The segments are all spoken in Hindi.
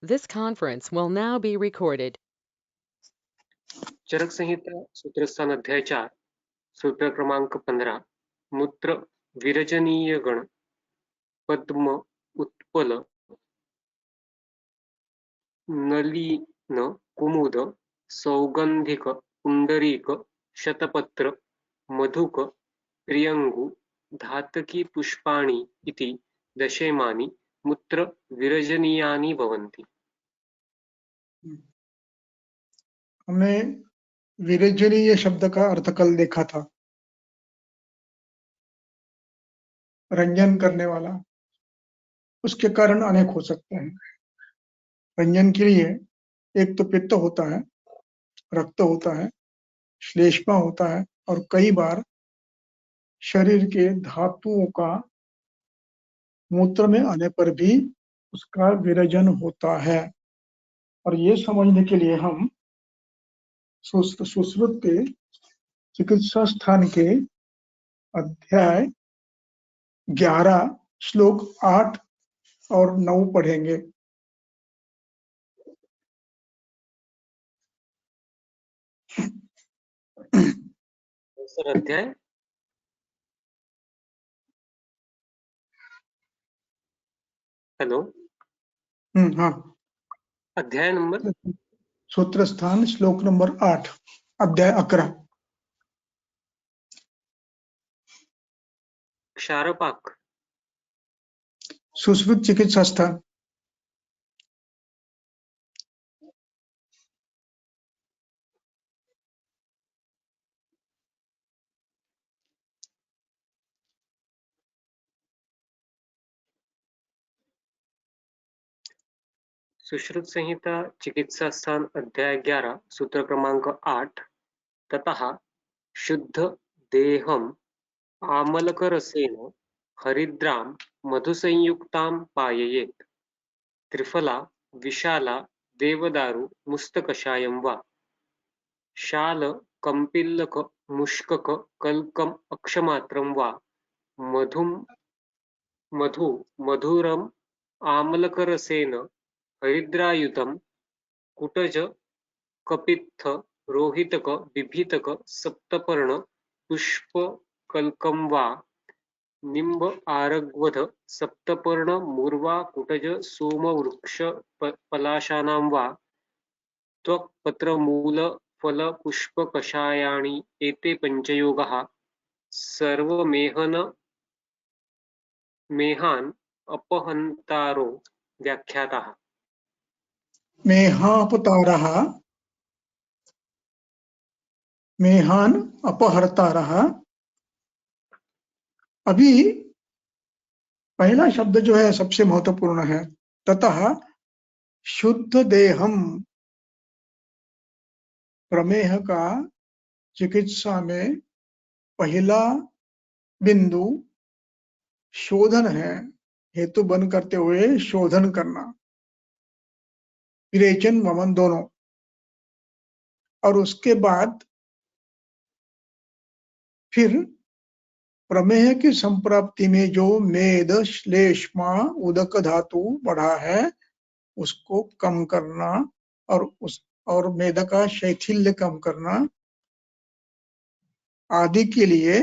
This conference will now be recorded. चरक संहिता सूत्रस्थान अध्याय 4 सूत्र क्रमांक 15 मूत्र विरजनीय गण पद्म उत्पल नलिन कुमुद सौगंधिक पुंडरीक शतपत्र मधुक प्रियंगु धातकी पुष्पाणि इति दशेमानि मूत्र विरजनीयानि भवन्ति। हमने विरजनीय शब्द का अर्थ कल देखा था, रंजन करने वाला। उसके कारण अनेक हो सकते हैं। रंजन के लिए एक तो पित्त होता है, रक्त होता है, श्लेष्मा होता है और कई बार शरीर के धातुओं का मूत्र में आने पर भी उसका विरजन होता है। और ये समझने के लिए हम सुश्रुत के चिकित्सा स्थान के अध्याय 11 श्लोक 8 और 9 पढ़ेंगे। अध्याय हेलो हाँ, अध्याय नंबर सूत्र स्थान श्लोक नंबर 8 अध्याय 11 क्षारपाक सुश्रुत चिकित्सा स्थान। सुश्रुत संहिता चिकित्सा स्थान अध्याय 11 सूत्र क्रमांक 8 ततः शुद्ध देहम आमलकरसेन हरिद्रां मधुसंयुक्तां पाययेत् त्रिफला विशाला देवदारु मुस्तकषायं वा शाल कंपिल्लक मुष्कक कल्कम अक्षमात्रं वा मधु मधुरम आमलकरसेन हरिद्रायुतं कुटज कपित्थ रोहितक बिभीतक सप्तपर्ण पुष्पकल्कं वा निम्ब आरग्वध सप्तपर्ण मूर्वा कुटज सोमवृक्ष पलाशानां वा त्वक् पत्रमूल फल पुष्प कषायाणि एते पंचयोगाः मेहान अपहन्तारो व्याख्याताः। मेहापतारः मेहान अपहर्तारः। अभी पहला शब्द जो है सबसे महत्वपूर्ण है, ततः शुद्ध देहम। प्रमेह का चिकित्सा में पहला बिंदु शोधन है, हेतु बन करते हुए शोधन करना, विरेचन वमन दोनों। और उसके बाद फिर प्रमेह की संप्राप्ति में जो मेद श्लेष्मा उदक धातु बढ़ा है उसको कम करना और मेद का शैथिल्य कम करना आदि के लिए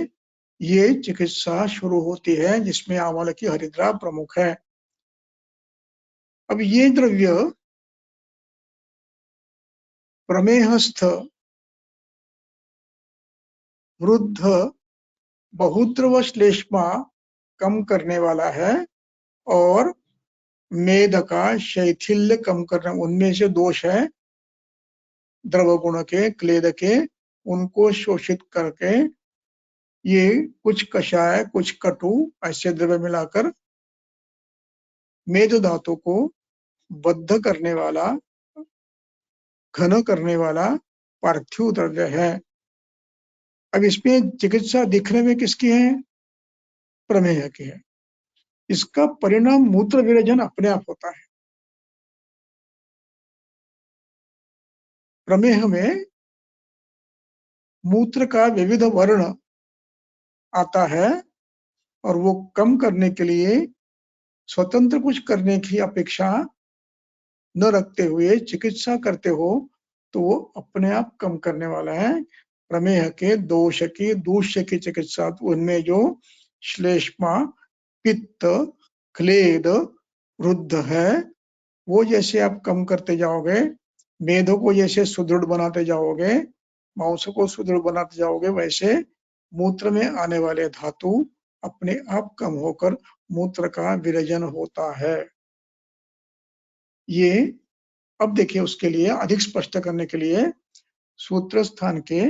ये चिकित्सा शुरू होती है, जिसमें आमल की हरिद्रा प्रमुख है। अब ये द्रव्य प्रमेहस्थ वृद्ध बहुद्र व श्लेष्मा कम करने वाला है और मेद का शैथिल्य कम करना। उनमें से दोष है द्रव गुण के, क्लेद के, उनको शोषित करके ये कुछ कषाय कुछ कटु ऐसे द्रव्य मिलाकर मेद धातु को बद्ध करने वाला, घन करने वाला पार्थिव द्रव्य है। अब इसमें चिकित्सा दिखने में किसकी है? प्रमेह की है। इसका परिणाम मूत्र विरजन अपने आप होता है। प्रमेह में मूत्र का विविध वर्ण आता है और वो कम करने के लिए स्वतंत्र कुछ करने की अपेक्षा न रखते हुए चिकित्सा करते हो तो वो अपने आप कम करने वाला है। प्रमेह के दोष की दूष्य की चिकित्सा, उनमें जो श्लेष्मा, पित्त, क्लेद, रुद्ध है, वो जैसे आप कम करते जाओगे, मेदों को जैसे सुदृढ़ बनाते जाओगे, मांस को सुदृढ़ बनाते जाओगे, वैसे मूत्र में आने वाले धातु अपने आप कम होकर मूत्र का विरजन होता है। ये अब देखिए, उसके लिए अधिक स्पष्ट करने के लिए सूत्र स्थान के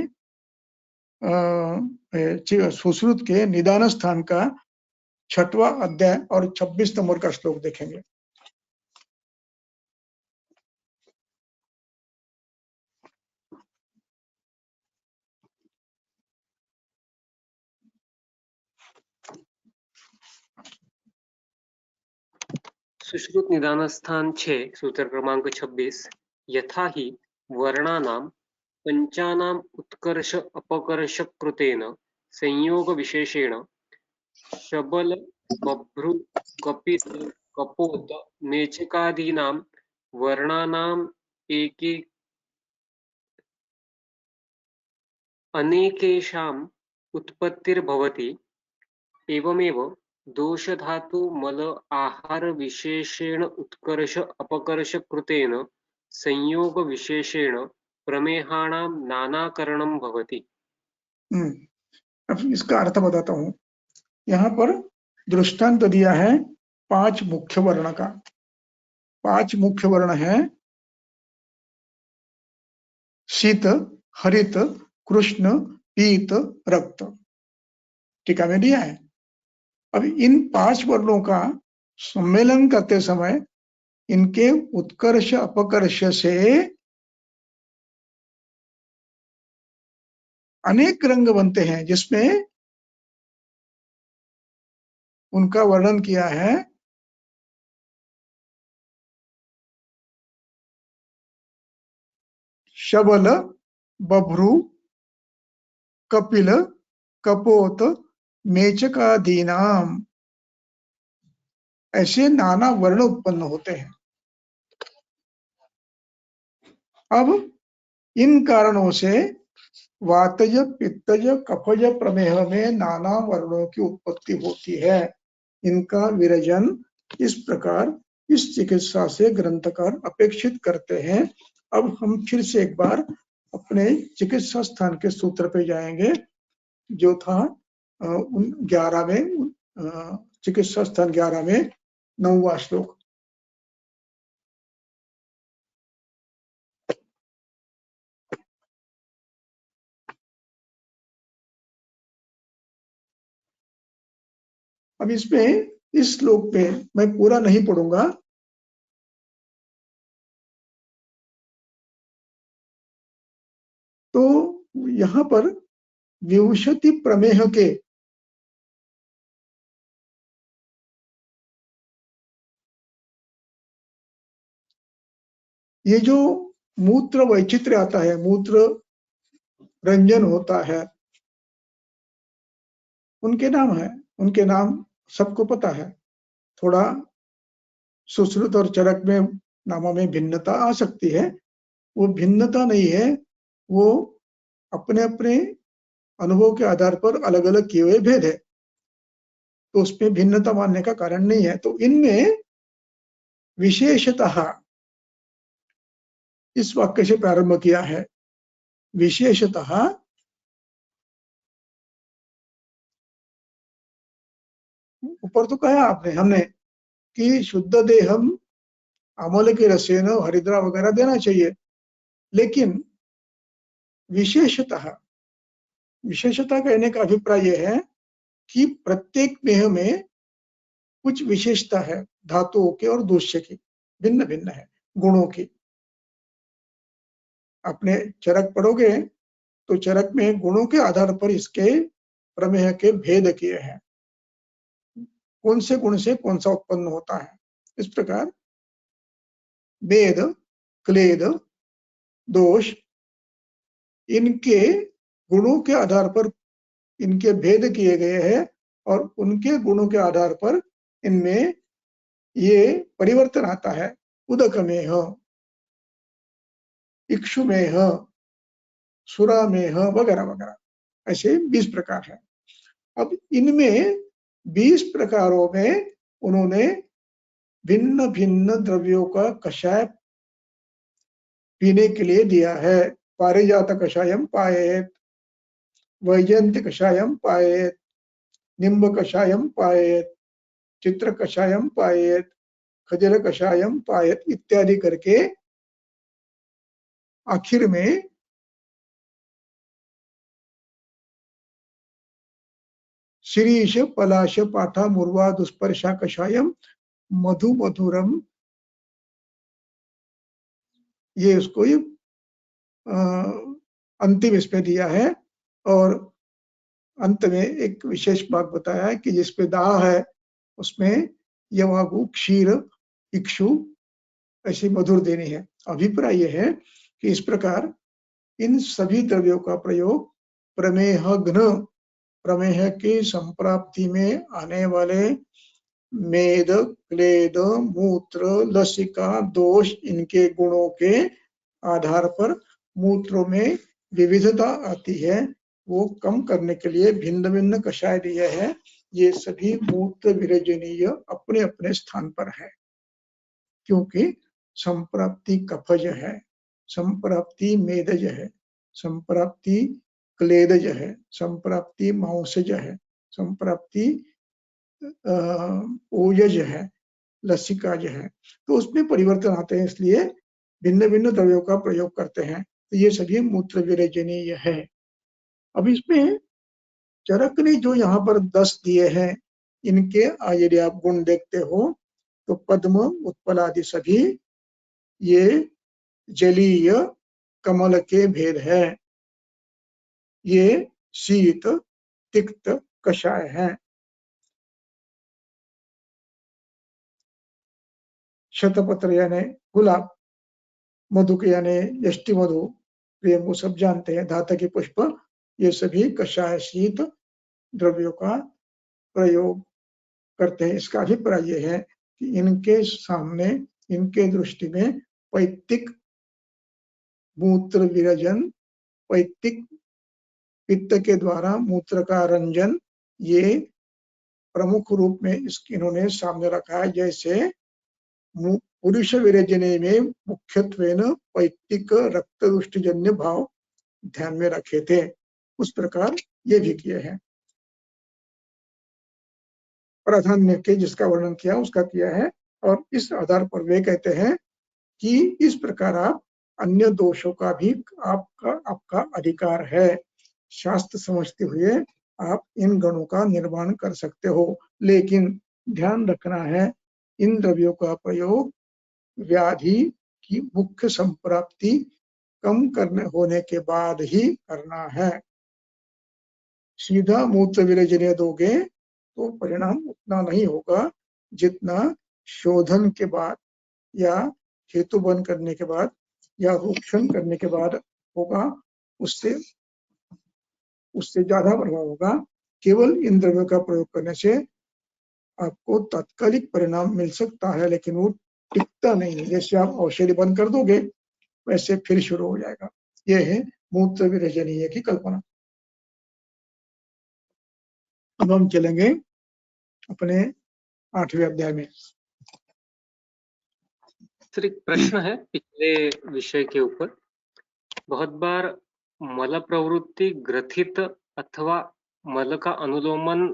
सुश्रुत के निदान स्थान का 6वां अध्याय और 26 नंबर का श्लोक देखेंगे। सुश्रुत निदान स्थान 6 सूत्र क्रमांक 26 यथा हि वर्णानां पंचानां उत्कर्ष अपकर्ष कृतेन संयोग विशेषेण शबल बभ्रु कपित कपोत मेचकादीनां वर्णानाम् एके अनेकेषाम् उत्पत्तिर्भवति एवमेव दोषधातु मल आहार विशेषेण उत्कर्ष अपकर्ष कृतेन संयोग विशेषेण प्रमेहाणां नानाकरणं भवति। अब इसका अर्थ बताता हूँ। यहाँ पर दृष्टांत दिया है 5 मुख्य वर्ण का। 5 मुख्य वर्ण है शीत, हरित, कृष्ण, पीत, रक्त। टीका में दिया है। अब इन 5 वर्णों का सम्मेलन करते समय इनके उत्कर्ष अपकर्ष से अनेक रंग बनते हैं, जिसमें उनका वर्णन किया है शबल, बभ्रु, कपिल, कपोत, मेचकादीनाम, ऐसे नाना वर्ण उत्पन्न होते हैं। अब इन कारणों से वातज, पित्तज, कफज प्रमेह में नाना वर्णों की उत्पत्ति होती है। इनका विरजन इस प्रकार इस चिकित्सा से ग्रंथकार अपेक्षित करते हैं। अब हम फिर से एक बार अपने चिकित्सा स्थान के सूत्र पे जाएंगे, जो था 11 में, चिकित्सा स्थान 11 में 9वां श्लोक। अब इसमें इस श्लोक पे मैं पूरा नहीं पढ़ूंगा, तो यहाँ पर विंशति प्रमेह के ये जो मूत्र वैचित्र्य आता है, मूत्र रंजन होता है, उनके नाम है। उनके नाम सबको पता है। थोड़ा सुश्रुत और चरक में नामों में भिन्नता आ सकती है। वो भिन्नता नहीं है, वो अपने अपने अनुभव के आधार पर अलग अलग किए हुए भेद है, तो उसमें भिन्नता मानने का कारण नहीं है। तो इनमें विशेषतः इस वाक्य से प्रारंभ किया है। विशेषतः ऊपर तो कहा आपने, हमने कि शुद्ध देहम अमल के रसेन हरिद्रा वगैरह देना चाहिए, लेकिन विशेषतः कहने का अभिप्राय यह है कि प्रत्येक मेह में कुछ विशेषता है, धातुओं के और दोष्य की भिन्न भिन्न है, गुणों की। अपने चरक पढ़ोगे तो चरक में गुणों के आधार पर इसके प्रमेह के भेद किए हैं, कौन से गुण से कौन सा उत्पन्न होता है। इस प्रकार वेद, क्लेद, दोष, इनके गुणों के आधार पर इनके भेद किए गए हैं, और उनके गुणों के आधार पर इनमें ये परिवर्तन आता है। उदकमेह, इक्षुमेह, सुरामेह वगैरह वगैरह, ऐसे 20 प्रकार है। अब इनमें 20 प्रकारों में उन्होंने भिन्न भिन्न द्रव्यों का कषाय पीने के लिए दिया है। पारिजात कषायम पायेत, वैजयंती कषायम पायेत, निम्ब कषायम पायेत, चित्र कषायम पायेत, खजर कषायम पायेत इत्यादि करके आखिर में शिरीष पलाश पाठा मुर्वा दुष्पर्शा कषायम मधु मधुरम, ये उसको अंतिम इसमें दिया है। और अंत में एक विशेष बात बताया है कि जिस पे दाह है उसमें यवागु क्षीर इक्षु ऐसी मधुर देनी है। अभिप्राय यह है कि इस प्रकार इन सभी द्रव्यों का प्रयोग प्रमेह घ्न, प्रमेह की संप्राप्ति में आने वाले मेद, क्लेद, मूत्र, लसिका, दोष, इनके गुणों के आधार पर मूत्रों में विविधता आती है, वो कम करने के लिए भिन्न भिन्न कषाय दिए हैं। ये सभी मूत्र विरजनीय अपने अपने स्थान पर है, क्योंकि संप्राप्ति कफज है, संप्राप्ति मेदज है, संप्राप्ति क्लेदज है, संप्राप्ति मांसज है, संप्राप्ति ओजज है, लसिकाज है। तो उसमें परिवर्तन आते हैं, इसलिए भिन्न भिन्न द्रव्यों का प्रयोग करते हैं। तो ये सभी मूत्र विरेचनीय है। अब इसमें चरक ने जो यहाँ पर 10 दिए हैं, इनके यदि आप गुण देखते हो तो पद्म, उत्पल आदि सभी ये जलीय कमल के भेद है। ये शीत, तिक्त, कषाय हैं। शतपत्र यानी गुलाब, मधुक यानी यष्टि मधु, रेमू सब जानते हैं, धातकी पुष्प, ये सभी कषाय शीत द्रव्यों का प्रयोग करते हैं। इसका अभिप्राय यह है कि इनके सामने, इनके दृष्टि में पैतिक मूत्र विरजन, पैतिक पित्त के द्वारा मूत्र का रंजन, ये प्रमुख रूप में इन्होंने सामने रखा है। जैसे पुरुष विरजने में मुख्यत्वेन पैतिक रक्तदुष्टजन्य भाव ध्यान में रखे थे, उस प्रकार ये भी किए हैं। प्राधान्य के जिसका वर्णन किया उसका किया है, और इस आधार पर वे कहते हैं कि इस प्रकार आप अन्य दोषों का भी आपका अधिकार है। शास्त्र समझते हुए आप इन गणों का निर्माण कर सकते हो, लेकिन ध्यान रखना है इन द्रव्यों का प्रयोग व्याधि की मुख्य संप्राप्ति कम करने होने के बाद ही करना है। सीधा मूत्र विरेचन दोगे तो परिणाम उतना नहीं होगा जितना शोधन के बाद या हेतु बंद करने के बाद या रोक्षण करने के बाद होगा। उससे ज्यादा प्रभाव होगा। केवल इन द्रव्यों का प्रयोग करने से आपको तात्कालिक परिणाम मिल सकता है, लेकिन वो टिकता नहीं है। जैसे आप औषधि बंद कर दोगे वैसे फिर शुरू हो जाएगा। यह है मूत्र विरेचनीय की कल्पना। अब हम चलेंगे अपने 8वें अध्याय में। सर, एक प्रश्न है पिछले विषय के ऊपर। बहुत बार मल प्रवृत्ति ग्रथित अथवा मल का अनुलोमन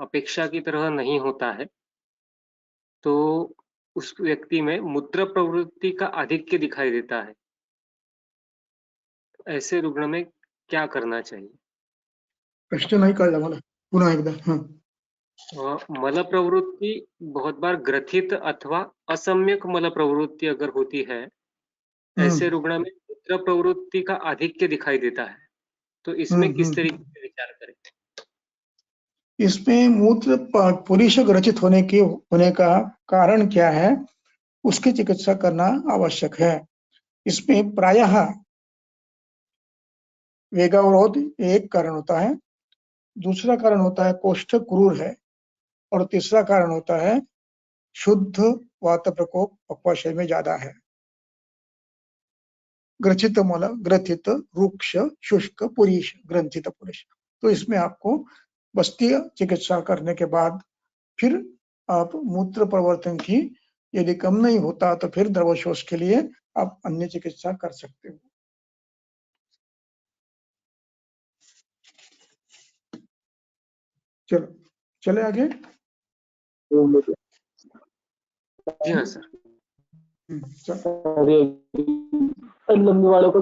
अपेक्षा की तरह नहीं होता है, तो उस व्यक्ति में मूत्र प्रवृत्ति का आधिक्य दिखाई देता है। ऐसे रुग्ण में क्या करना चाहिए? प्रश्न नहीं कळला मला, पुन्हा एकदा। मल प्रवृत्ति बहुत बार ग्रथित अथवा असम्यक मल प्रवृत्ति अगर होती है, ऐसे रुग्ण में मूत्र प्रवृत्ति का आधिक्य दिखाई देता है, तो इसमें किस तरीके से विचार करें? इसमें मूत्र पुरुष ग्रथित होने का कारण क्या है, उसकी चिकित्सा करना आवश्यक है। इसमें प्रायः वेगावरोध एक कारण होता है, दूसरा कारण होता है कोष्ठ क्रूर है, और तीसरा कारण होता है शुद्ध वात प्रकोप पक्वाशय में ज्यादा है। ग्रथित मल, ग्रथित, रुक्ष, शुष्क, पुरीश, ग्रंथित पुरुष। तो इसमें आपको बस्तीय चिकित्सा करने के बाद फिर आप मूत्र प्रवर्तन की, यदि कम नहीं होता तो फिर द्रवशोष के लिए आप अन्य चिकित्सा कर सकते हो। चलो चले आगे। जी हाँ सर। लंबी वालों को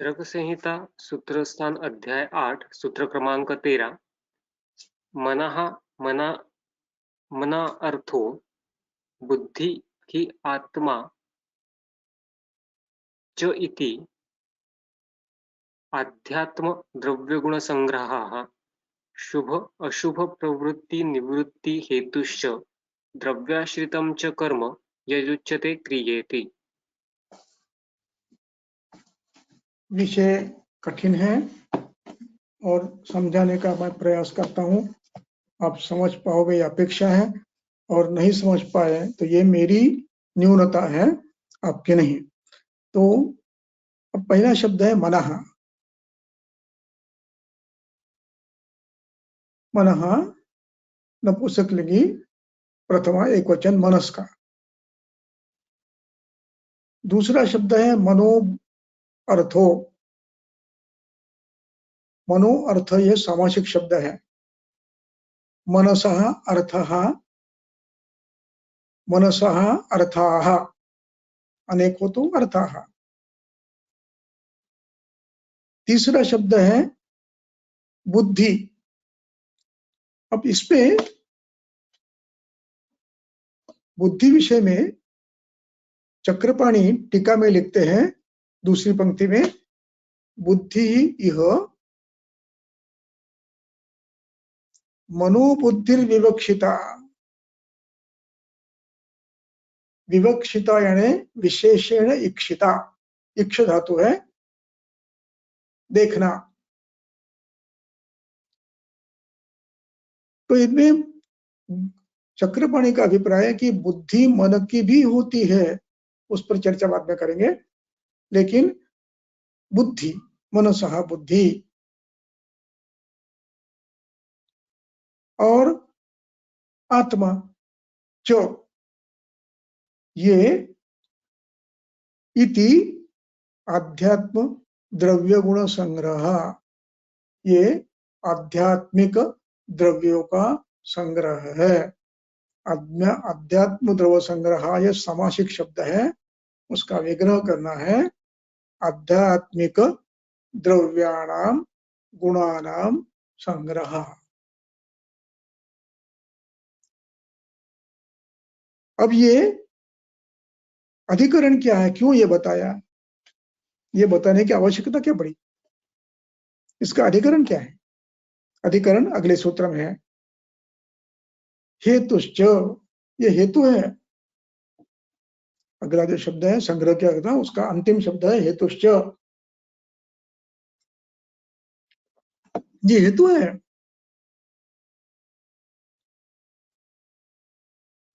चरक संहिता सूत्र स्थान अध्याय 8 सूत्र क्रमांक 13 मना अर्थो बुद्धि की आत्मा च इति आध्यात्म द्रव्यगुण संग्रहाः शुभ अशुभ प्रवृत्ति निवृत्ति हेतुश्च द्रव्याश्रितं च कर्म यजुच्यते क्रियेति। विषय कठिन है और समझाने का मैं प्रयास करता हूँ, आप समझ पाओगे ये अपेक्षा है, और नहीं समझ पाए तो ये मेरी न्यूनता है, आपके नहीं। तो अब पहला शब्द है मनः। मनः नपुंसकलिंगी प्रथमा एकवचन मनस का। दूसरा शब्द है मनो अर्थो। मनो अर्थ ये सामासिक शब्द है। मनसः अर्थः, मनसः अर्थाः, अनेक हो तो अर्थाः। तीसरा शब्द है बुद्धि। अब इसपे बुद्धि विषय में चक्रपाणी टीका में लिखते हैं दूसरी पंक्ति में, बुद्धि इह मनोबुद्धिर्विवक्षिता। विवक्षिता यानी विशेषण इक्षिता। इक्ष धातु है देखना। तो इनमें चक्रपाणी का अभिप्राय है कि बुद्धि मन की भी होती है, उस पर चर्चा बाद में करेंगे, लेकिन बुद्धि मनसः बुद्धि और आत्मा च ये इति आध्यात्म द्रव्य गुण संग्रह, ये आध्यात्मिक द्रव्यों का संग्रह है। अध्यात्म द्रव्य संग्रह ये सामासिक शब्द है, उसका विग्रह करना है आध्यात्मिक द्रव्याणाम गुणानाम संग्रह। अब ये अधिकरण क्या है, क्यों ये बताया, ये बताने की आवश्यकता क्या पड़ी, इसका अधिकरण क्या है? अधिकरण अगले सूत्र में है। हेतुश्च, ये हेतु है। अगला जो शब्द है संग्रह क्या था, उसका अंतिम शब्द है हेतुश्च, ये हेतु है।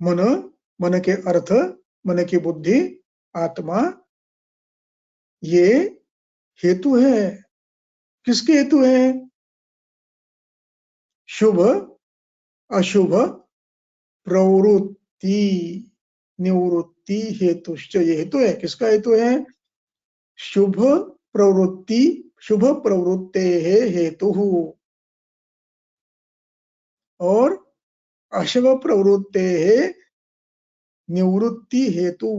मन, मन के अर्थ, मन की बुद्धि, आत्मा, ये हेतु है। किसके हेतु है? शुभ अशुभ प्रवृत्ति निवृत्ति हेतुश्च, ये हेतु है। किसका हेतु है? शुभ प्रवृत्ति, शुभ प्रवृत्ते हेतु और अशुभ प्रवृत्ते निवृत्ति हेतु,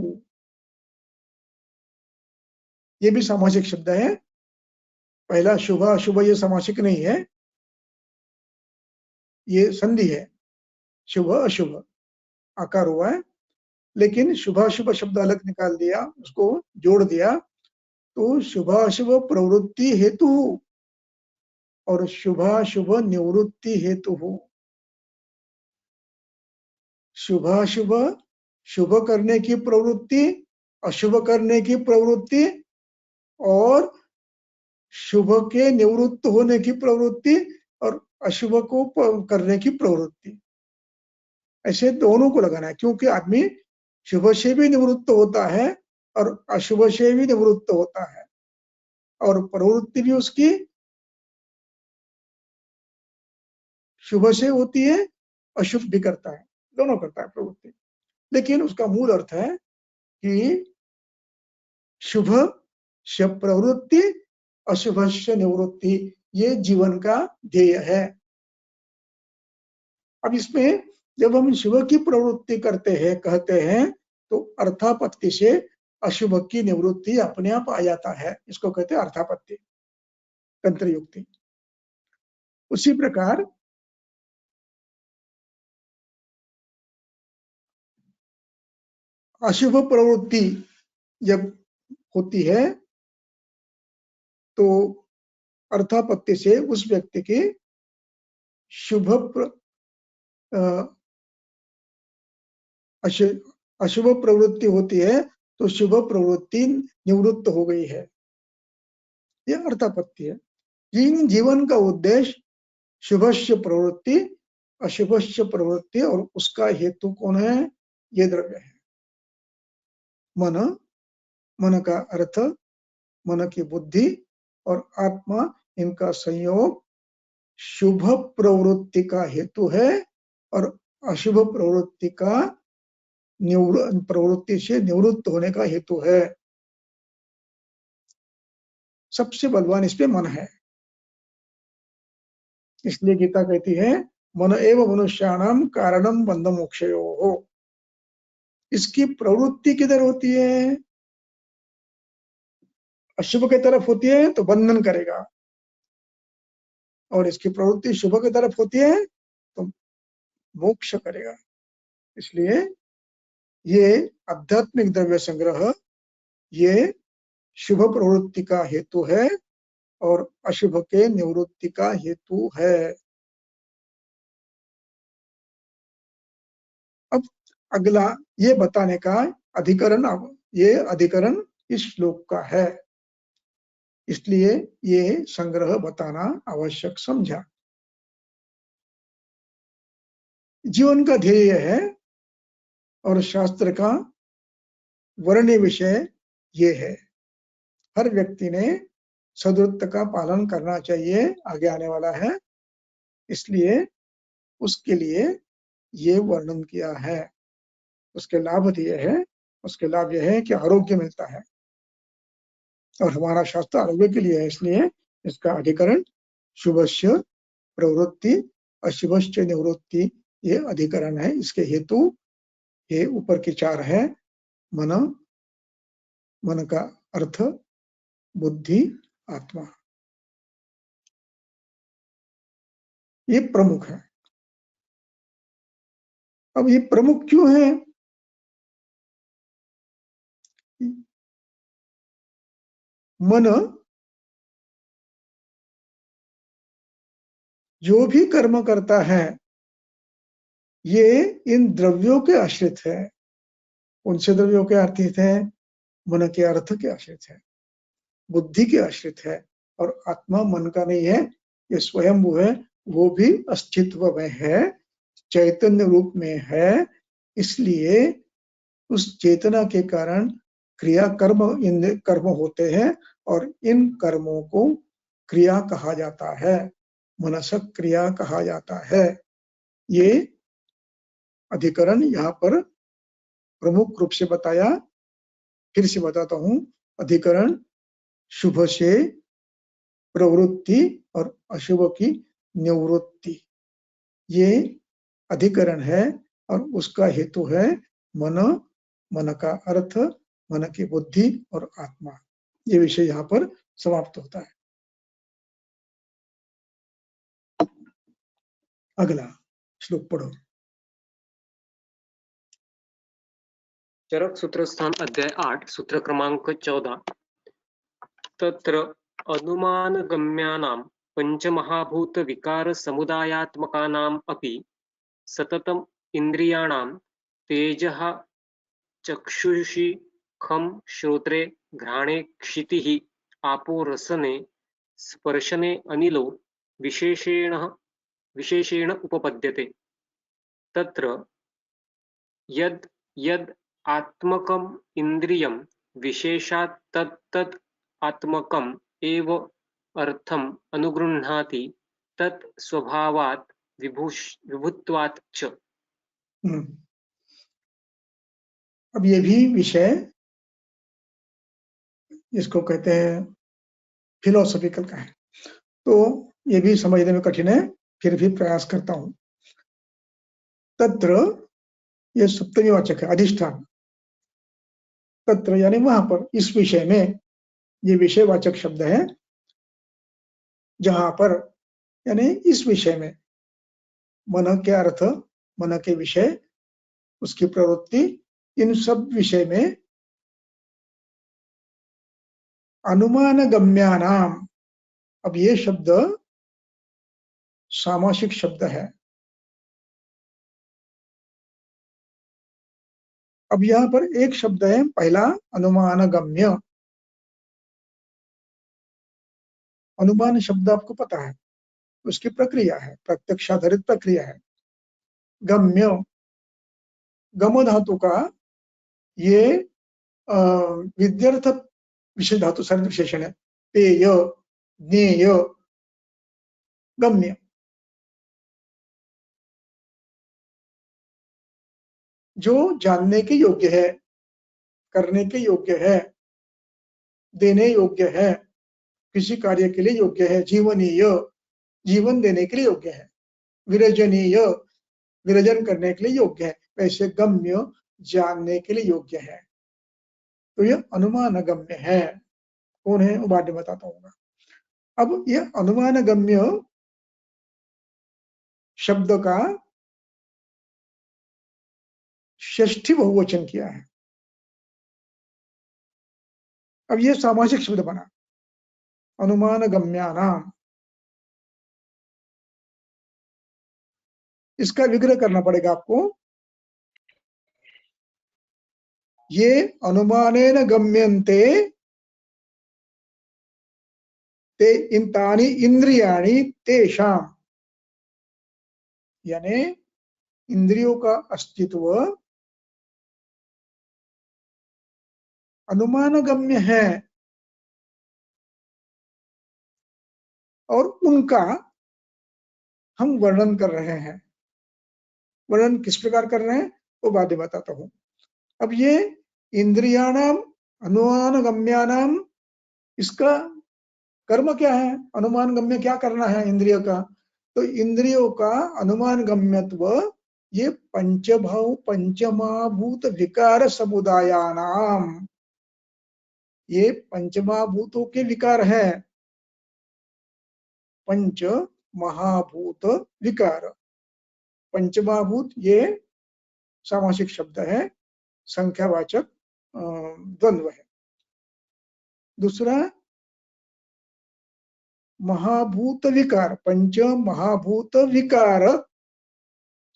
ये भी सामासिक शब्द है। पहला शुभ अशुभ ये सामासिक नहीं है, ये संधि है। शुभ अशुभ आकार हुआ है, लेकिन शुभाशुभ शब्द अलग निकाल दिया, उसको जोड़ दिया, तो शुभाशुभ प्रवृत्ति हेतु और शुभाशुभ निवृत्ति हेतु। शुभाशुभ शुभ करने की प्रवृत्ति, अशुभ करने की प्रवृत्ति और शुभ के निवृत्त होने की प्रवृत्ति और अशुभ को करने की प्रवृत्ति, ऐसे दोनों को लगाना है, क्योंकि आदमी शुभ से भी निवृत्त होता है और अशुभ से भी निवृत्त होता है और प्रवृत्ति भी उसकी शुभ से होती है, अशुभ भी करता है, दोनों करता है प्रवृत्ति। लेकिन उसका मूल अर्थ है कि शुभ से प्रवृत्ति, अशुभ से निवृत्ति, ये जीवन का ध्येय है। अब इसमें जब हम शुभ की प्रवृत्ति करते हैं, कहते हैं, तो अर्थापत्ति से अशुभ की निवृत्ति अपने आप आ जाता है, इसको कहते हैं अर्थापत्ति, तंत्र युक्ति। उसी प्रकार अशुभ प्रवृत्ति जब होती है तो अर्थापत्ति से उस व्यक्ति की अशुभ प्रवृत्ति होती है तो शुभ प्रवृत्ति निवृत्त हो गई है, यह अर्थापत्ति है। जीवन का उद्देश्य शुभस्य प्रवृत्ति, अशुभस्य प्रवृत्ति और उसका हेतु कौन है? ये द्रव्य है। मन का अर्थ, मन की बुद्धि और आत्मा, इनका संयोग शुभ प्रवृत्ति का हेतु है और अशुभ प्रवृत्ति का प्रवृत्ति से निवृत्त होने का हेतु है। सबसे बलवान इस पे मन है। इसलिए गीता कहती है मन एव मनुष्याणाम कारणम बंध मोक्षयोः। इसकी प्रवृत्ति किधर होती है? अशुभ की तरफ होती है तो बंधन करेगा, और इसकी प्रवृत्ति शुभ की तरफ होती है तो मोक्ष करेगा। इसलिए ये आध्यात्मिक द्रव्य संग्रह ये शुभ प्रवृत्ति का हेतु है और अशुभ के निवृत्ति का हेतु है। अब अगला ये बताने का अधिकरण, अब ये अधिकरण इस श्लोक का है, इसलिए ये संग्रह बताना आवश्यक समझा। जीवन का ध्येय है और शास्त्र का वर्ण्य विषय ये है। हर व्यक्ति ने सद्वृत्त का पालन करना चाहिए, आगे आने वाला है, इसलिए उसके लिए ये वर्णन किया है। उसके लाभ दिए हैं। उसके लाभ यह है कि आरोग्य मिलता है और हमारा शास्त्र आरोग्य के लिए है, इसलिए इसका अधिकरण शुभस्य प्रवृत्ति अशुभस्य निवृत्ति ये अधिकरण है। इसके हेतु ये ऊपर की चार है, मन का अर्थ, बुद्धि, आत्मा, ये प्रमुख है। अब ये प्रमुख क्यों है? मन जो भी कर्म करता है ये इन द्रव्यों के आश्रित है। कौन से द्रव्यों के आश्रित है? मन के अर्थ के आश्रित है, बुद्धि के आश्रित है, और आत्मा मन का नहीं है, ये स्वयंभू है, वो भी अस्तित्व में है, चैतन्य रूप में है। इसलिए उस चेतना के कारण क्रिया कर्म, इन कर्म होते हैं और इन कर्मों को क्रिया कहा जाता है, मनसक क्रिया कहा जाता है। ये अधिकरण यहाँ पर प्रमुख रूप से बताया। फिर से बताता हूँ, अधिकरण शुभ से प्रवृत्ति और अशुभ की निवृत्ति, ये अधिकरण है और उसका हेतु है मन का अर्थ, मन की बुद्धि और आत्मा। ये विषय यहाँ पर समाप्त होता है। अगला श्लोक पढ़ो। चरक सूत्रस्थान अध्याय 8 सूत्र क्रमांक 14। तत्र अनुमानगम्यानां पंचमहाभूत विकार समुदायात्मकानाम् अपि सततम् इंद्रियाणां तेजः चक्षुषी खम श्रोत्रे घ्राणे क्षितिः आपो रसने स्पर्शने अनिलो विशेषेण उपपद्यते। तत्र यद् यद् आत्मकम् इन्द्रियं विशेषात् तत् आत्मकम् एव अर्थम् अनुगृह्णाति तत् स्वभावात् विभुत्वात् च। अब ये भी विषय इसको कहते हैं फिलोसॉफिकल का है, तो ये भी समझने में कठिन है, फिर भी प्रयास करता हूं। तत्र ये सप्तमी वाचक है, अधिष्ठान। तत्र यानी वहां पर, इस विषय में, ये विषयवाचक शब्द है, जहां पर यानी इस विषय में, मन के अर्थ, मन के विषय, उसकी प्रवृत्ति, इन सब विषय में अनुमान गम्यानाम। अब ये शब्द सामासिक शब्द है। अब यहां पर एक शब्द है पहला, अनुमान गम्य। अनुमान शब्द आपको पता है, उसकी प्रक्रिया है, प्रत्यक्षाधारित प्रक्रिया है। गम्य, गम धातु का ये विद्यर्थ विशेष धातु सर्व विशेषण है। पेय, ज्ञेय, गम्य। जो जानने के योग्य है, करने के योग्य है, देने योग्य है, किसी कार्य के लिए योग्य है, जीवनीय, जीवन देने के लिए योग्य है, विरजनीय, विरजन करने के लिए योग्य है, वैसे गम्य, जानने के लिए योग्य है। तो यह अनुमान गम्य है। कौन है वो बाद में बताता हूँ। अब यह अनुमान गम्य शब्द का षष्ठी बहुवचन किया है। अब यह सामासिक शब्द बना, अनुमान गम्यानाम। इसका विग्रह करना पड़ेगा आपको। ये अनुमानेन गम्यन्ते ते इंतानि इंद्रियाणि तेषाम, यानी इंद्रियों का अस्तित्व अनुमान गम्य है, और उनका हम वर्णन कर रहे हैं। वर्णन किस प्रकार कर रहे हैं वो बाद में बताता हूं। अब ये इंद्रियाणाम अनुमान गम्यानाम, इसका कर्म क्या है? अनुमान गम्य क्या करना है इंद्रियों का? तो इंद्रियों का अनुमान गम्यत्व ये पंचमाभूत विकार समुदायानाम, ये पंचमाभूतों के विकार है। पंच महाभूत विकार, पंचमाभूत ये सामासिक शब्द है, संख्यावाचक द्वंद्व है। दूसरा महाभूत विकार, पंच महाभूत विकार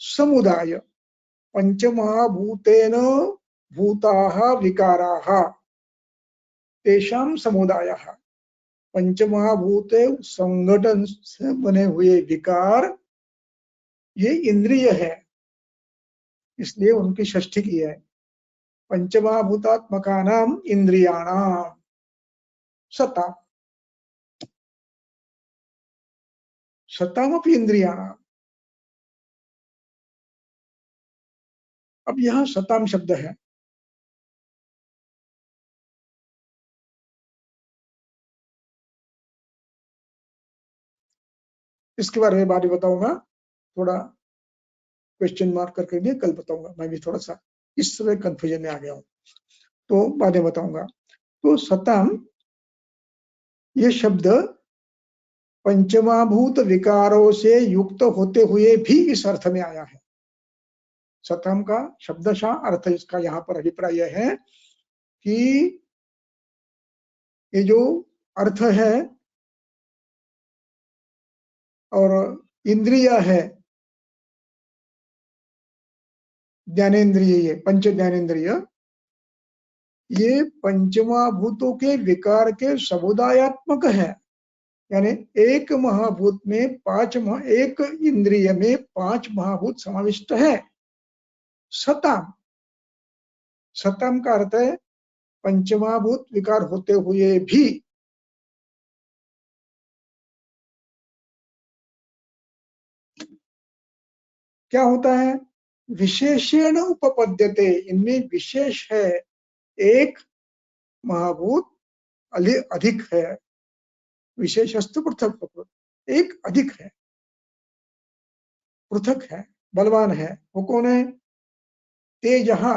समुदाय, पंचमहाभूतेन भूताः विकाराः तेषां समुदायः। पंचमहाभूते संगठन से बने हुए विकार ये इंद्रिय है, इसलिए उनकी षष्ठी की है। पंचमहाभूतात्मकानाम इंद्रियाणाम शताम, शतामपि इंद्रियाणाम। अब यहाँ शताम शब्द है, इसके बारे में बाद में बताऊंगा, थोड़ा क्वेश्चन मार्क करके भी कल बताऊंगा। मैं भी थोड़ा सा इस समय कंफ्यूजन में आ गया हूं, तो बाद में बताऊंगा। तो शताम ये शब्द पंचमाभूत विकारों से युक्त होते हुए भी इस अर्थ में आया है। शतम का शब्दशः अर्थ इसका यहाँ पर अभिप्राय है कि ये जो अर्थ है और इंद्रिय है, ज्ञानेन्द्रिय, ये पंच ज्ञानेन्द्रिय, ये पंचमहाभूतों के विकार के समुदायात्मक है, यानी एक महाभूत में एक इंद्रिय में 5 महाभूत समाविष्ट है। सताम, सताम का अर्थ है पंचमहाभूत विकार होते हुए भी क्या होता है, विशेषण उपपद्यते, इनमें विशेष है, एक महाभूत अधिक है, विशेषस्तु पृथक, एक अधिक है, पृथक है, बलवान है। वो कौन है, तेजहा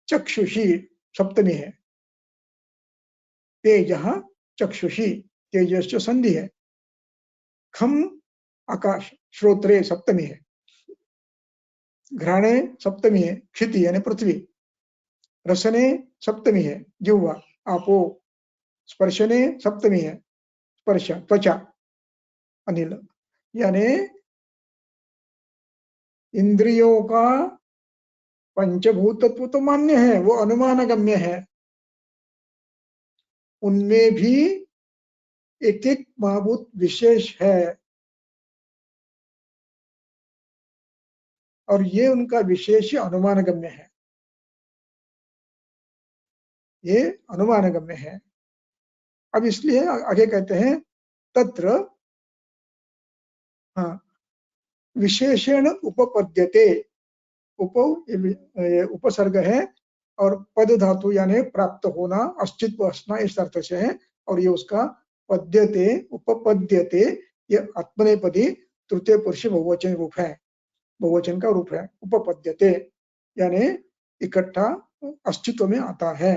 चक्षुषी, सप्तमी है, तेजहा चक्षुषी, तेजस संधि है। खम आकाश, श्रोत्रे सप्तमी है, घ्राणे सप्तमी है, क्षिति यानी पृथ्वी, रसने सप्तमी है, जिह्वा, आपो, स्पर्शने सप्तमी है, स्पर्श, त्वचा, अनिल। यानी इंद्रियों का पंचभूतत्व तो मान्य है, वो अनुमान गम्य है, उनमें भी एक एक महाभूत विशेष है, और ये उनका विशेष अनुमान गम्य है, ये अनुमान गम्य है। अब इसलिए आगे कहते हैं तत्र, हाँ, विशेषण उपपद्यते, उपसर्ग है और पद धातु यानी प्राप्त होना, अस्तित्व असना इस अर्थ से है, और ये उसका पद्यते, उपपद्यते, ये आत्मनेपदी तृतीय पुरुष बहुवचन रूप है, बहुवचन का रूप है। उपपद्यते यानी इकट्ठा अस्तित्व में आता है,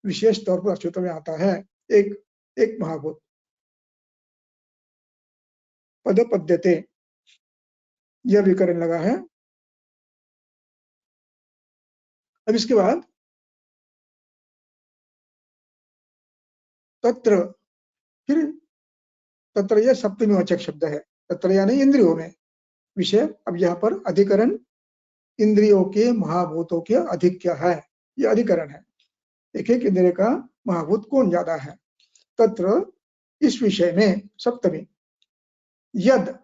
विशेष तौर पर अस्तित्व में आता है, एक महाभूत। पदपद्यते यह विकरण लगा है। अब इसके बाद तत्र, फिर तत्र यह सप्तमी वाचक शब्द है, तत्र यानी इंद्रियों में, विषय। अब यहाँ पर अधिकरण इंद्रियों के महाभूतों के अधिक क्या है, यह अधिकरण है, एक एक इंद्रिय का महाभूत कौन ज्यादा है। तत्र इस विषय में सप्तमी, यद,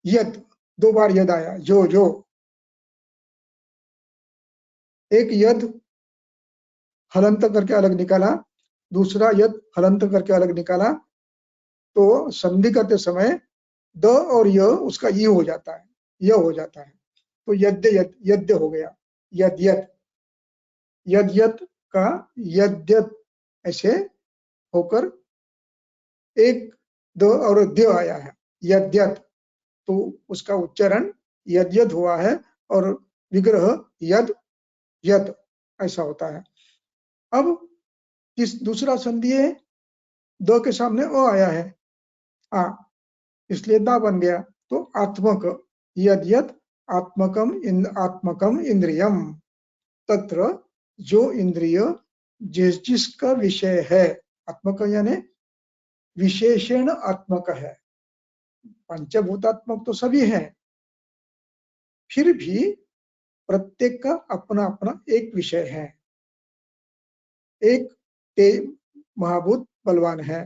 यद दो बार यद आया, जो, एक यद हलंत करके अलग निकाला, दूसरा यद हलंत करके अलग निकाला, तो संधि करते समय द और य उसका ई हो जाता है, य हो जाता है, तो यद्य यद्य हो गया, यद्यत, यद्यत का यद्यत ऐसे होकर एक द और द्य आया है, यद्यत, तो उसका उच्चारण यद्यत हुआ है और विग्रह यद यद ऐसा होता है। अब इस दूसरा संधि है, द के सामने अ आया है, आ, इसलिए दा बन गया, तो आत्मक, यद यद आत्मकम इंद्रियम, तत्र जो इंद्रिय जिसका विषय है, आत्मक यानी विशेषण आत्मक है, पंचभूतात्मक तो सभी हैं, फिर भी प्रत्येक का अपना अपना एक विषय है, एक महाभूत बलवान है।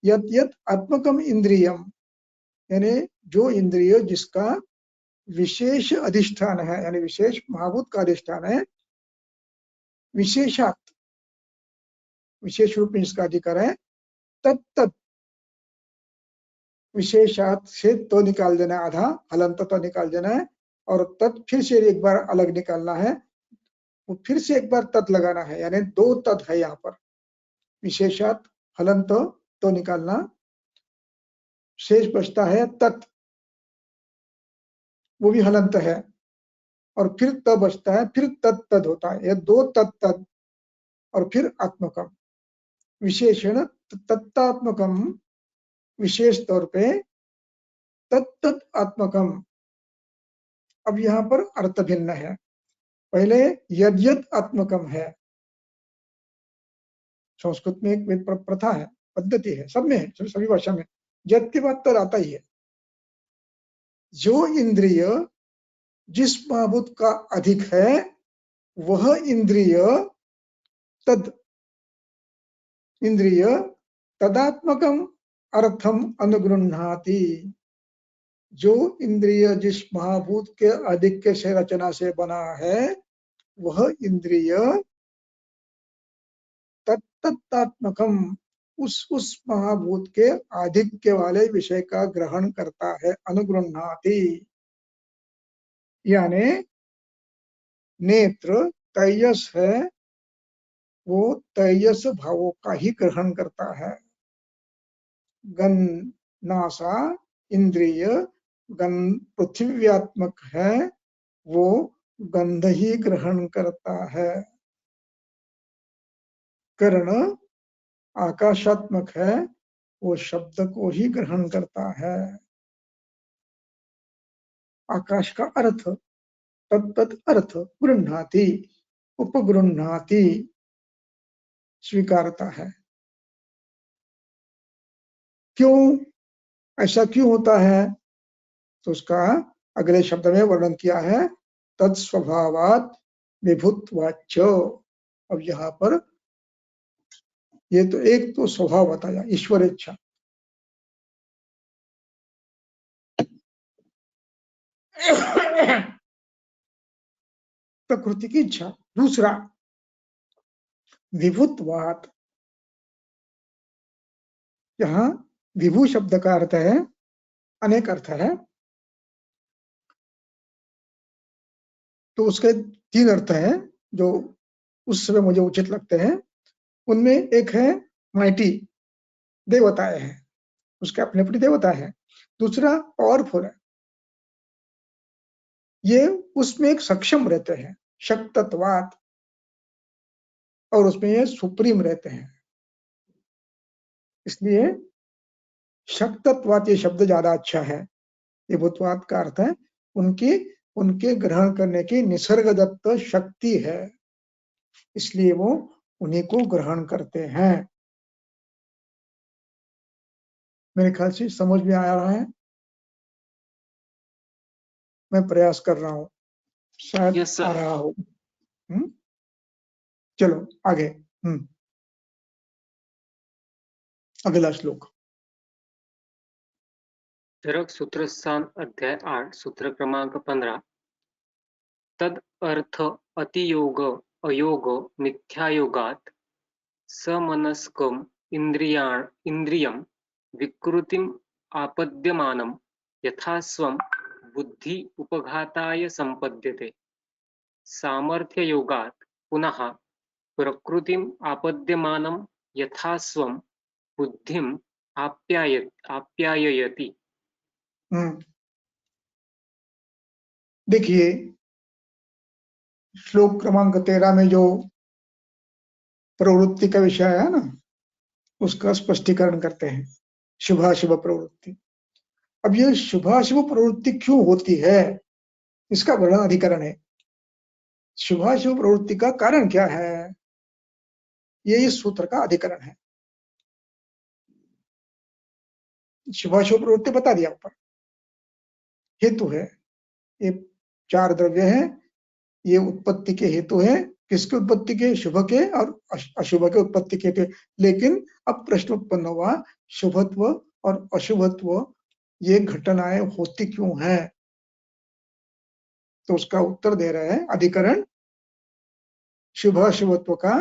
यत यत आत्मकम इंद्रियम यानी जो इंद्रिय जिसका विशेष अधिष्ठान है, यानी विशेष महाभूत का अधिष्ठान है, विशेषात, विशेष रूप में इसका अधिकार है, तत्त, विशेषात से तो निकाल देना, आधा हलंत तो निकाल देना है, और तत् फिर से एक बार अलग निकालना है, वो फिर से एक बार तत् लगाना है, यानी दो तत् है यहाँ पर, विशेषात हलंत तो निकालना, शेष बचता है तत्, वो भी हलंत है, और फिर त बचता है, फिर तत् तद होता है, यह दो तत् तद, और फिर आत्मकम, विशेषण तत्तात्मकम, विशेष तौर पे तत्त आत्मकम। अब यहाँ पर अर्थ भिन्न है, पहले यद्यत आत्मकम है, संस्कृत में एक प्रथा है, पद्धति है, सब में है, सभी भाषा में, यद के बाद तद आता ही है, जो इंद्रिय जिस महाभूत का अधिक है वह इंद्रिय तदात्मकम अर्थम अनुगृह्णाति। जो इंद्रिय जिस महाभूत के आधिक्य से रचना से बना है वह इंद्रिय तत्तात्मकम उस महाभूत के आधिक्य वाले विषय का ग्रहण करता है, अनुगृह्णाति। यानी नेत्र तेजस है, वो तेजस भावों का ही ग्रहण करता है। गंध नासा इंद्रिय पृथ्व्यात्मक है, वो गंध ही ग्रहण करता है। कर्ण आकाशात्मक है, वो शब्द को ही ग्रहण करता है। आकाश का अर्थ तत्त अर्थ गृह्णाति, उपगृह्णाति, स्वीकारता है। क्यों ऐसा क्यों होता है? तो उसका अगले शब्द में वर्णन किया है, तत्स्वभावात् विभुत्वाच्च। अब यहाँ पर ये तो एक तो स्वभाव बताया, ईश्वर इच्छा। प्रकृति की इच्छा। दूसरा विभुत्वात्, यहाँ विभु शब्द का अर्थ है, अनेक अर्थ है, तो उसके तीन अर्थ हैं जो उस समय मुझे उचित लगते हैं। उनमें एक है माइटी, देवताएं हैं, उसके अपने अपने देवता है। दूसरा पावरफुल है, ये उसमें एक सक्षम रहते हैं, शक्तत्वात्, और उसमें ये सुप्रीम रहते हैं। इसलिए शक्तत्वात् ये शब्द ज्यादा अच्छा है। विभुत्वात् का अर्थ है उनके ग्रहण करने की निसर्गदत्त शक्ति है, इसलिए वो उन्हीं को ग्रहण करते हैं। मेरे ख्याल से समझ में आ रहा है, मैं प्रयास कर रहा हूँ, शायद Yes, sir. आ रहा हो। चलो आगे। अगला श्लोक। धरक सूत्र स्थान अध्याय 8 सूत्र क्रमांक 15। तद अर्थ अतियोग अयोग मिथ्यायोगात समनस्कम इंद्रियम विकृतिम आपद्यमानम यथा स्वम बुद्धि उपघाताय संपद्यते। सामर्थ्य योगात पुनः प्रकृतिम आपद्यमानम यथा स्वम बुद्धिम आप्याययति। देखिए श्लोक क्रमांक 13 में जो प्रवृत्ति का विषय है ना, उसका स्पष्टीकरण करते हैं, शुभाशुभ प्रवृत्ति। अब ये शुभाशुभ प्रवृत्ति क्यों होती है, इसका वर्णन अधिकरण है। शुभाशुभ प्रवृत्ति का कारण क्या है, ये इस सूत्र का अधिकरण है। शुभाशुभ प्रवृत्ति बता दिया ऊपर, हेतु है, ये चार द्रव्य हैं, ये उत्पत्ति के हेतु है। किसके उत्पत्ति के? शुभ के और अशुभ के उत्पत्ति के थे। लेकिन अब प्रश्न उत्पन्न हुआ, शुभत्व और अशुभत्व ये घटनाएं होती क्यों हैं? तो उसका उत्तर दे रहे हैं अधिकरण, शुभ अशुभत्व का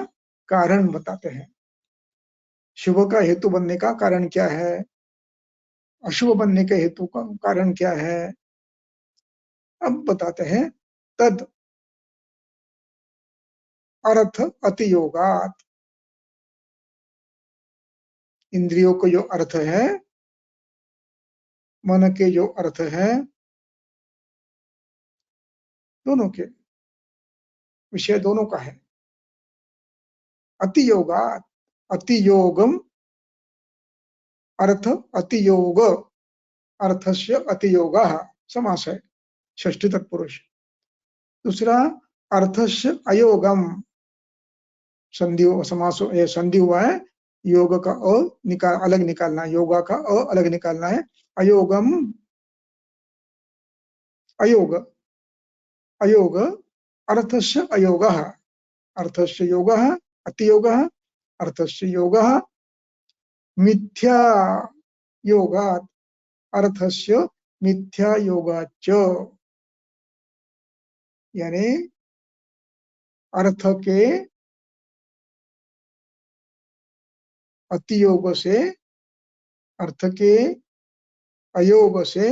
कारण बताते हैं। शुभ का हेतु बनने का कारण क्या है, अशुभ बनने के हेतु का कारण क्या है, अब बताते हैं। तद अर्थ अतियोगात, इंद्रियों को जो अर्थ है, मन के जो अर्थ है, दोनों के विषय दोनों का है। अतियोगात, अतियोगम अर्थ अतियोग, अर्थस्य अतियोगः समास है, षष्ठी तत्पुरुष। दूसरा अर्थस्य अयोगम, संधि समास, ये संधि हुआ है, योग का अलग निकालना है, योगा का अलग निकालना है। अयोगम अयोग अयोग अर्थस्य अयोगः अर्थस्य योगः अतियोगः अर्थस्य योगः मिथ्या योगात् अर्थस्य मिथ्या योगाच्च यानी अर्थ के अतियोग से अर्थ के अयोग से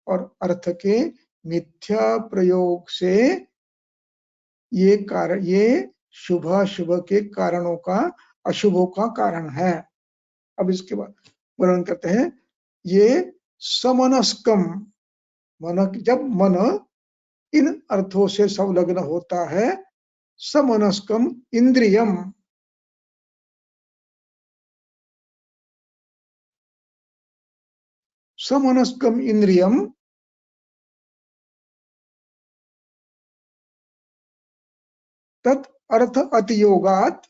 और अर्थ के मिथ्या प्रयोग से ये शुभ शुभ के कारणों का अशुभों का कारण है। अब इसके बाद वर्णन करते हैं ये समनस्कम मन जब मन इन अर्थों से संलग्न होता है समनस्कम इंद्रियम समनस्कम इंद्रियम तत् अर्थ अतियोगात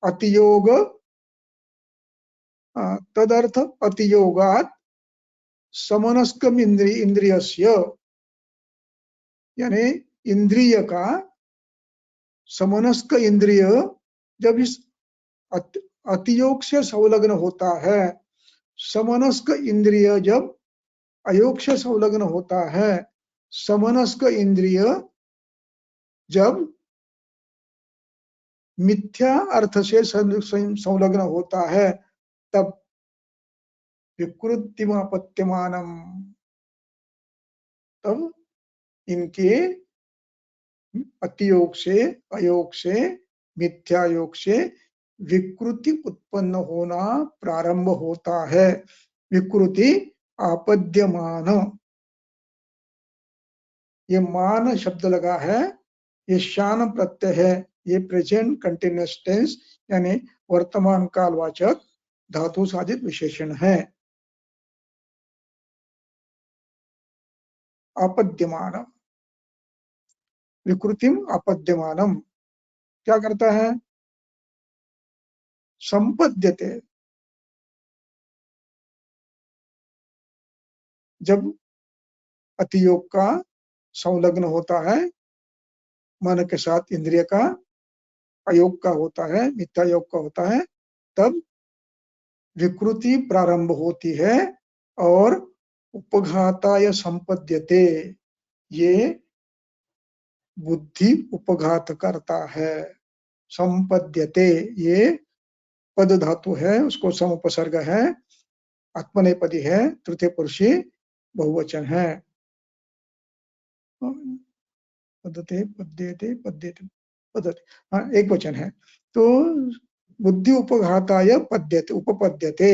अतियोग तदर्थ अतियोगात समनस्कम इंद्रियस्य यानी इंद्रिय का समनस्क इंद्रिय जब इस अतियोग से संलग्न होता है समनस्क इंद्रिय जब अयोग से संलग्न होता है समनस्क इंद्रिय जब मिथ्या अर्थ से संलग्न होता है तब विकृतिमापत्यमानम तब इनके अतियोग से अयोग से मिथ्या योग से विकृति उत्पन्न होना प्रारंभ होता है। विकृति आपद्यमान ये मान शब्द लगा है ये शान प्रत्यय है ये प्रेजेंट कंटिन्यूअस टेंस यानी वर्तमान कालवाचक धातु साधित विशेषण है। आपद्यमान विकृतिम आपद्यमानम क्या करता है संपद्यते जब अतियोग का संलग्न होता है मन के साथ इंद्रिय का अयोग का होता है मिथ्या योग का होता है तब विकृति प्रारंभ होती है और उपघाताय संपद्यते ये बुद्धि उपघात करता है। संपद्यते ये पद धातु है उसको समुपसर्ग है आत्मनेपदी है तृतीय पुरुषी बहुवचन है। पद्यते पद्यते पद्यते पद्यते हाँ एक वचन है तो बुद्धि उपघाताय पद्यते उपपद्यते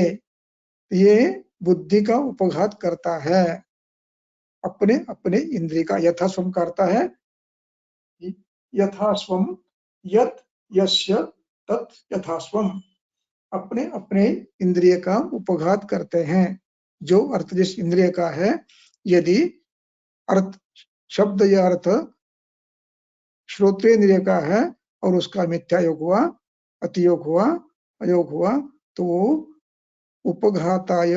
ये बुद्धि का उपघात करता है अपने अपने इंद्रिय का यथास्वम करता है यथास्वम यत यस्य तत् यथास्वम अपने अपने इंद्रिय का उपघात करते हैं जो अर्थ जिस इंद्रिय का है यदि अर्थ शब्द या अर्थ श्रोत्रिय इंद्रिय का है और उसका मिथ्या योग हुआ अतियोग हुआ अयोग हुआ तो उपघाताय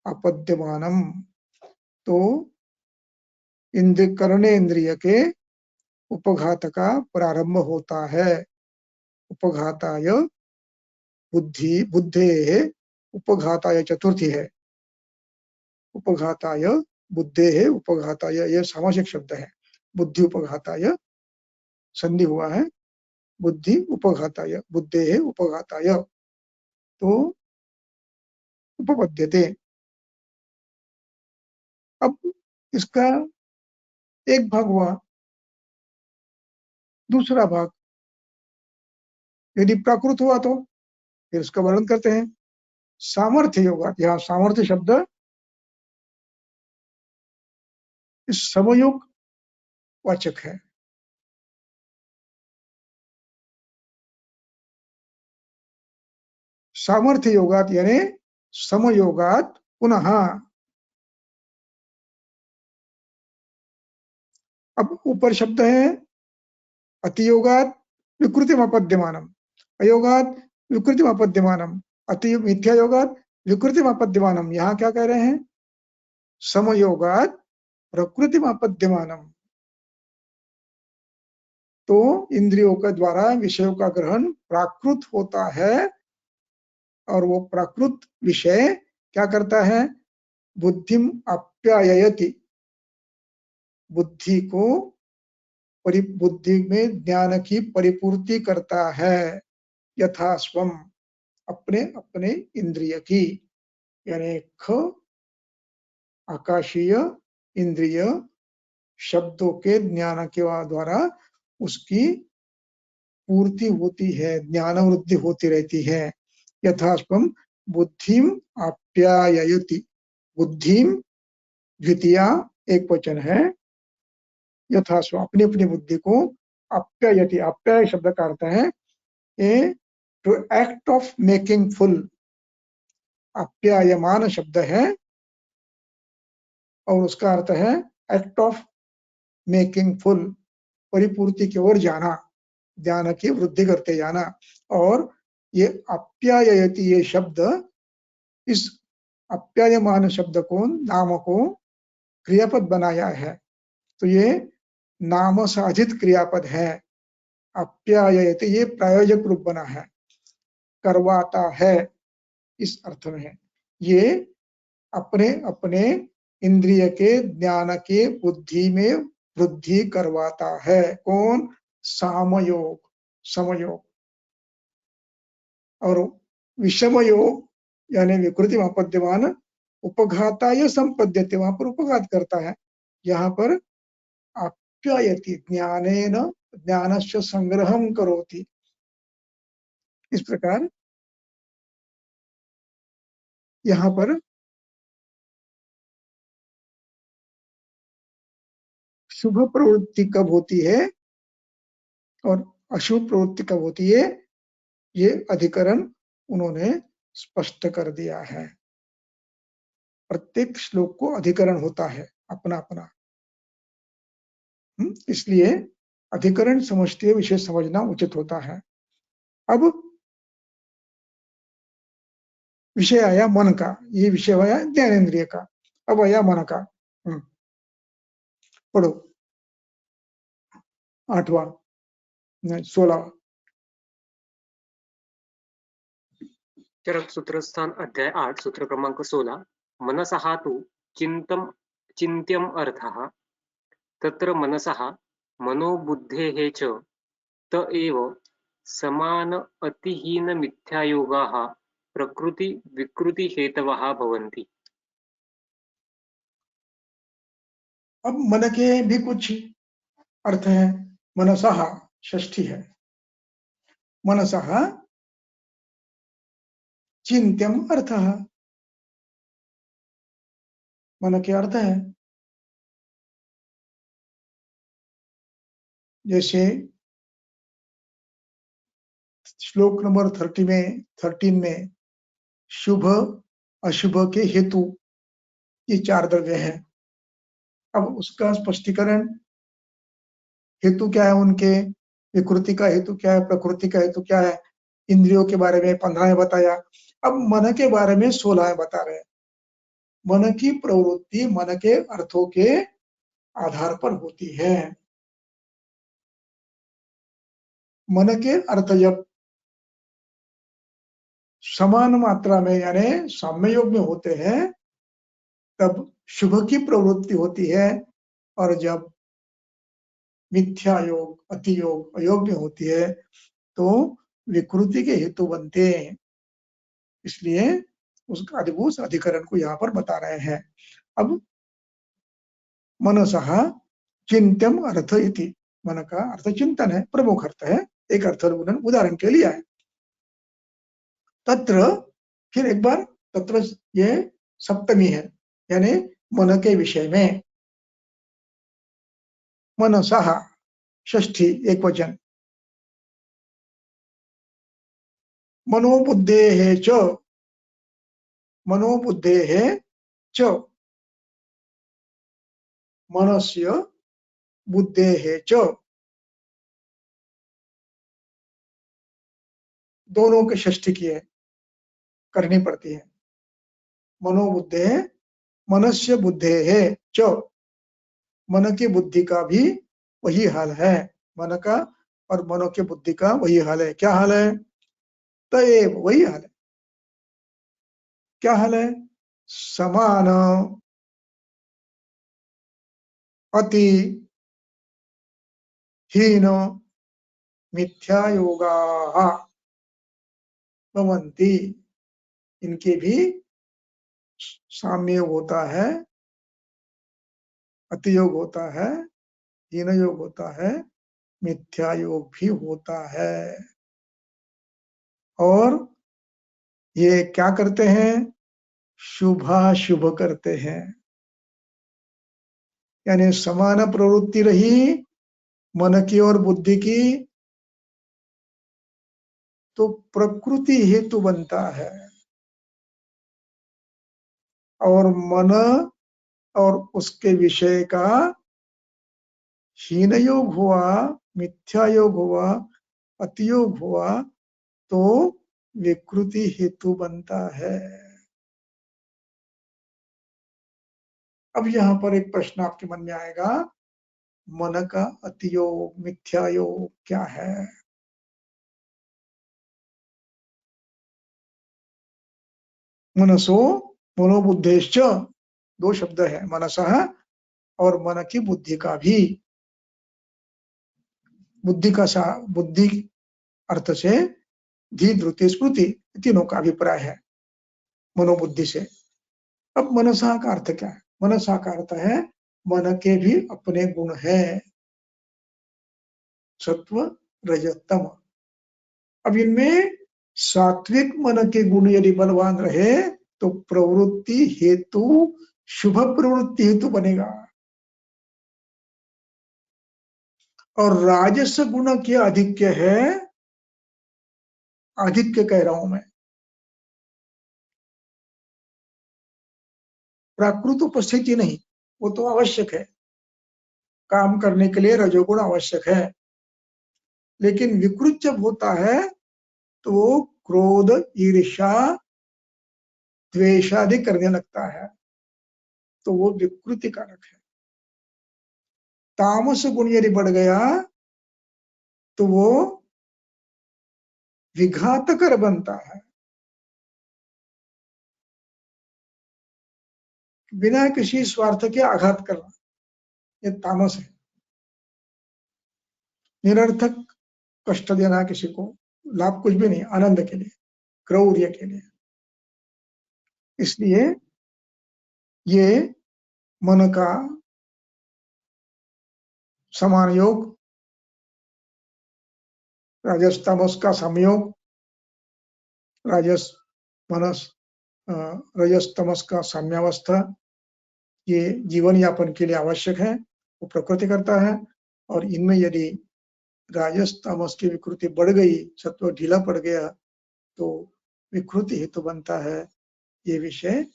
आपद्यमानम तो कर्णे इंद्रिय के उपघात का प्रारंभ होता है। उपघाताय बुद्धि बुद्धे उपघाताय चतुर्थी है उपघाताय बुद्धे उपघाताय यह सामासिक शब्द है बुद्धि उपघाताय संधि हुआ है बुद्धि उपघाताय बुद्धे उपघाताय तो उपपद्यते। अब इसका एक भाग हुआ दूसरा भाग यदि प्राकृत हुआ तो फिर उसका वर्णन करते हैं सामर्थ्य योगा। यहाँ सामर्थ्य शब्द इस समयोग वाचक है सामर्थ्य योगात यानी समयोगात पुनः। अब ऊपर शब्द है अतियोगात विकृतिमापद्यमानम अयोगात विकृतिमापद्यमानम अति मिथ्या योगात विकृतिमापद्यमानम। यहाँ क्या कह रहे हैं समयोगात प्रकृति आपद्यमानम, तो इंद्रियों के द्वारा विषयों का ग्रहण प्राकृत होता है, और वो प्राकृत विषय क्या करता है? बुद्धिम आप्यायति, बुद्धि को बुद्धि में ज्ञान की परिपूर्ति करता है। यथा स्वम, अपने अपने इंद्रिय की, यानी ख आकाशीय इंद्रिय शब्दों के ज्ञान के द्वारा उसकी पूर्ति होती है, ज्ञान वृद्धि होती रहती है। यथास्पम बुद्धिम आप्यायति, बुद्धिम द्वितीया एक वचन है, यथास्व अपनी अपनी बुद्धि को आप्यायति, आप्याय शब्द का अर्थ है a to act of making full, आप्यायमान शब्द है और उसका अर्थ है एक्ट ऑफ मेकिंग फुल, परिपूर्ति की ओर जाना, ज्ञान की वृद्धि करते जाना। और ये आप्यायति, ये शब्द, इस आप्यायमान शब्द को, नाम को क्रियापद बनाया है, तो ये नाम साधित क्रियापद है। आप्यायति ये प्रायोजक रूप बना है, करवाता है, इस अर्थ में है। ये अपने अपने इंद्रिय के ज्ञान के बुद्धि में वृद्धि करवाता है। कौन? सामयोग, समयोग। और विषम योग यानी विकृति आपद्यमान, उपघाता या संपद्यते, वहां पर उपघात करता है। यहाँ पर आप्यायति, ज्ञानेन ज्ञानस्य संग्रहं करोति। इस प्रकार यहाँ पर शुभ प्रवृत्ति कब होती है और अशुभ प्रवृत्ति कब होती है, ये अधिकरण उन्होंने स्पष्ट कर दिया है। प्रत्येक श्लोक को अधिकरण होता है अपना अपना, इसलिए अधिकरण समझते हुए विषय समझना उचित होता है। अब विषय आया मन का, ये विषय आया ज्ञानेन्द्रिय का, अब आया मन का। पढ़ो 8वां 16वां। चरक सूत्रस्थान अध्याय 8 सूत्र क्रमांक 16। मनसः तु चिन्त्यम् अर्थः, तत्र मनसः मनोबुद्धेः च त एव समान अतिहीन मिथ्यायोगाः प्रकृति विकृति हेतवः भवन्ति। अब मन के भी कुछ अर्थ है। मनसः षष्ठी है, मनसः चिन्त्यम अर्थः, मन के अर्थ है। जैसे श्लोक नंबर 13 में शुभ अशुभ के हेतु, ये 4 द्रव्य हैं। अब उसका स्पष्टीकरण, हेतु क्या है उनके, विकृति का हेतु क्या है, प्रकृति का हेतु क्या है, इंद्रियों के बारे में 15 में बताया। अब मन के बारे में 16 में बता रहे हैं। मन की प्रवृत्ति मन के अर्थों के आधार पर होती है। मन के अर्थ जब समान मात्रा में यानी साम्य योग में होते हैं तब शुभ की प्रवृत्ति होती है, और जब मिथ्या योग, अति योग, अयोग में होती है तो विकृति के हेतु बनते हैं। इसलिए उसका अधिभूत अधिकरण को यहाँ पर बता रहे हैं। अब मनसः चिंत्यम अर्थ इति, मन का अर्थ चिंतन है, प्रमुख अर्थ है, एक अर्थ उदाहरण के लिए है। तत्र, फिर एक बार तत्र, ये सप्तमी है, यानी मन के विषय में। मनसः षष्ठी एक वचन, मनोबुद्धेः च, मनोबुद्धेः च, मनस्य बुद्धेः च, दोनों के षष्ठी की है, करनी पड़ती है। मनोबुद्धेः मनस्य बुद्धेः च, मन की बुद्धि का भी वही हाल है। मन का और मनो की बुद्धि का वही हाल है। क्या हाल है? तएव, वही हाल है। क्या हाल है? समान अति हीन मिथ्या योगाः भवन्ति। इनके भी साम्य योग होता है, अति योग होता है, हीन योग होता है, मिथ्या योग भी होता है। और ये क्या करते हैं? शुभाशुभ करते हैं। यानी समान प्रवृत्ति रही मन की और बुद्धि की तो प्रकृति हेतु बनता है, और मन और उसके विषय का हीन योग हुआ, मिथ्या योग हुआ, अतियोग हुआ तो विकृति हेतु बनता है। अब यहाँ पर एक प्रश्न आपके मन में आएगा, मन का अतियोग मिथ्या योग क्या है? मनसो मनोबुद्धेश्च, दो शब्द है, मनसः और मन की बुद्धि का भी। बुद्धि का बुद्धि अर्थ से धी धृति स्मृति तीनों का अभिप्राय है मनोबुद्धि से। अब मनसा का अर्थ क्या है? मनसा का अर्थ है मन के भी अपने गुण है, सत्व रजतम। अब इनमें सात्विक मन के गुण यदि बलवान रहे तो प्रवृत्ति हेतु शुभ प्रवृत्ति हेतु बनेगा, और राजस गुण के आधिक्य है, आधिक्य कह रहा हूं मैं, प्राकृत उपस्थिति नहीं, वो तो आवश्यक है, काम करने के लिए रजोगुण आवश्यक है, लेकिन विकृत जब होता है तो क्रोध ईर्ष्या द्वेष आदि करने लगता है, तो वो विकृति कारक है। तामस गुण यदि बढ़ गया तो वो विघातकर बनता है, बिना किसी स्वार्थ के आघात करना, ये तामस है। निरर्थक कष्ट देना किसी को, लाभ कुछ भी नहीं, आनंद के लिए, क्रौर्य के लिए। इसलिए ये मन का समान योग, राजस तमस का संयोग, राजस मनस रजस तमस का साम्यावस्था, ये जीवन यापन के लिए आवश्यक है, वो प्रकृति करता है। और इनमें यदि राजस तमस की विकृति बढ़ गई, सत्व ढीला पड़ गया तो विकृति हेतु बनता है। ये विषय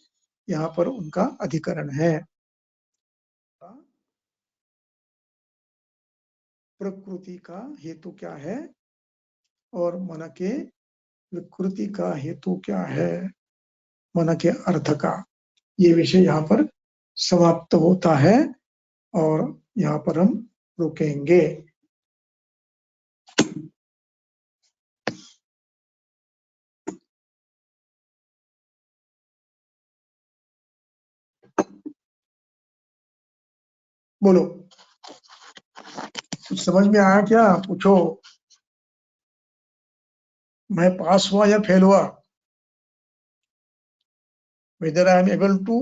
यहाँ पर उनका अधिकरण है। प्रकृति का हेतु क्या है और मन के विकृति का हेतु क्या है, मन के अर्थ का, ये विषय यहाँ पर समाप्त होता है और यहाँ पर हम रुकेंगे। बोलो, कुछ समझ में आया क्या? पूछो, मैं पास हुआ या फेल हुआ? whether I am able to